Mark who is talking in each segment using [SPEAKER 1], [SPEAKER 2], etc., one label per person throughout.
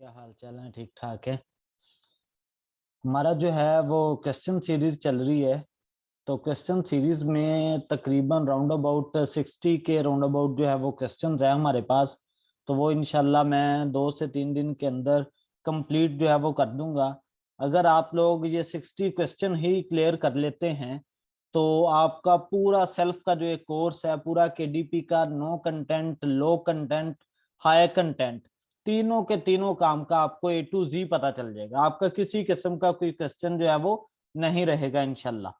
[SPEAKER 1] क्या हाल चाल है? ठीक ठाक है। हमारा जो है वो क्वेश्चन सीरीज चल रही है। तो क्वेश्चन सीरीज में तकरीबन राउंड अबाउट 60 के राउंड अबाउट जो है वो क्वेश्चन है हमारे पास। तो वो इंशाल्लाह मैं 2 से 3 दिन के अंदर कंप्लीट जो है वो कर दूंगा। अगर आप लोग ये 60 क्वेश्चन ही क्लियर कर लेते हैं तो आपका पूरा सेल्फ का जो एक कोर्स है पूरा केडीपी का, no content, low content, high content, तीनों के तीनों काम का आपको A to Z पता चल जाएगा। आपका किसी किस्म का कोई क्वेश्चन जो है वो नहीं रहेगा इंशाल्लाह।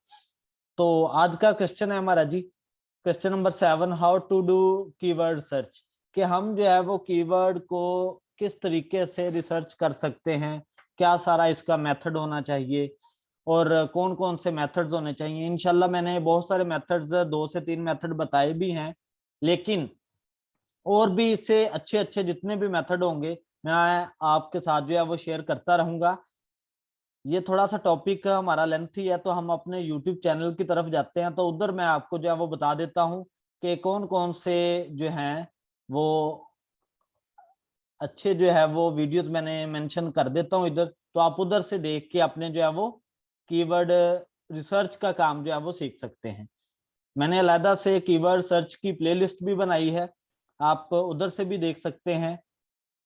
[SPEAKER 1] तो आज का क्वेश्चन है हमारा जी, question number 7, how to do keyword search. कि हम जो है वो कीवर्ड को किस तरीके से रिसर्च कर सकते हैं, क्या सारा इसका मेथड होना चाहिए और कौन कौन से मेथड्स होने चाहिए। इंशाल्लाह मैंने बहुत सारे मेथड्स, 2 से 3 मेथड बताए भी हैं, लेकिन और भी इससे अच्छे अच्छे जितने भी मेथड होंगे मैं आपके साथ जो है वो शेयर करता रहूंगा। ये थोड़ा सा टॉपिक हमारा लेंथी है तो हम अपने यूट्यूब चैनल की तरफ जाते हैं, तो उधर मैं आपको जो है वो बता देता हूँ कि कौन कौन से जो हैं वो अच्छे जो है वो वीडियोस मैंने मेंशन कर देता हूँ इधर। तो आप उधर से देख के अपने जो है वो कीवर्ड रिसर्च का काम जो है वो सीख सकते हैं। मैंने अलहदा से कीवर्ड सर्च की प्लेलिस्ट भी बनाई है, आप उधर से भी देख सकते हैं।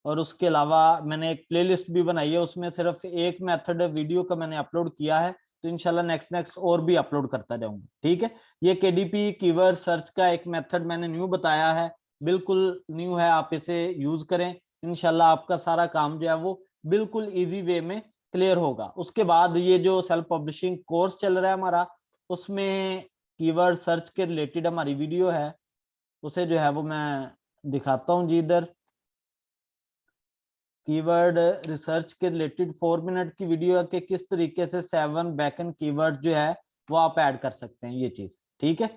[SPEAKER 1] और उसके अलावा मैंने एक प्लेलिस्ट भी बनाई है, उसमें सिर्फ एक मेथड वीडियो का मैंने अपलोड किया है। तो इंशाल्लाह नेक्स्ट नेक्स्ट और भी अपलोड करता जाऊंगा। ठीक है, ये केडीपी कीवर्ड सर्च का एक मेथड मैंने न्यू बताया है, बिल्कुल न्यू है, आप इसे यूज करें। इंशाल्लाह आपका सारा काम जो है वो बिल्कुल इजी वे में क्लियर होगा। उसके बाद ये जो सेल्फ पब्लिशिंग कोर्स चल रहा है हमारा, उसमें कीवर्ड सर्च के रिलेटेड हमारी वीडियो है, उसे जो है वो मैं दिखाता हूँ जी इधर। कीवर्ड रिसर्च के रिलेटेड 4 मिनट की वीडियो है कि किस तरीके से 7 बैकएंड कीवर्ड जो है वो आप ऐड कर सकते हैं, ये चीज। ठीक है,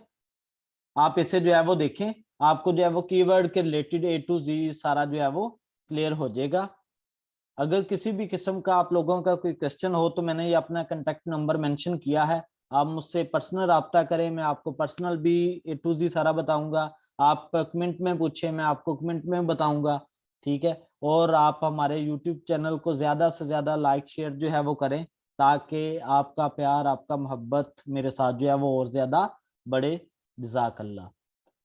[SPEAKER 1] आप इसे जो है वो देखें, आपको जो है वो कीवर्ड के रिलेटेड A to Z सारा जो है वो क्लियर हो जाएगा। अगर किसी भी किस्म का आप लोगों का कोई क्वेश्चन हो तो मैंने ये अपना कांटेक्ट नंबर मेंशन किया है, आप मुझसे पर्सनल रब्ता करें, मैं आपको पर्सनल भी A to Z सारा बताऊंगा। आप कमेंट में पूछे, मैं आपको कमेंट में बताऊंगा। ठीक है, और आप हमारे यूट्यूब चैनल को ज्यादा से ज्यादा लाइक शेयर जो है वो करें, ताकि आपका प्यार, आपका मोहब्बत मेरे साथ जो है वो और ज्यादा बढ़े। जज़ाकल्लाह।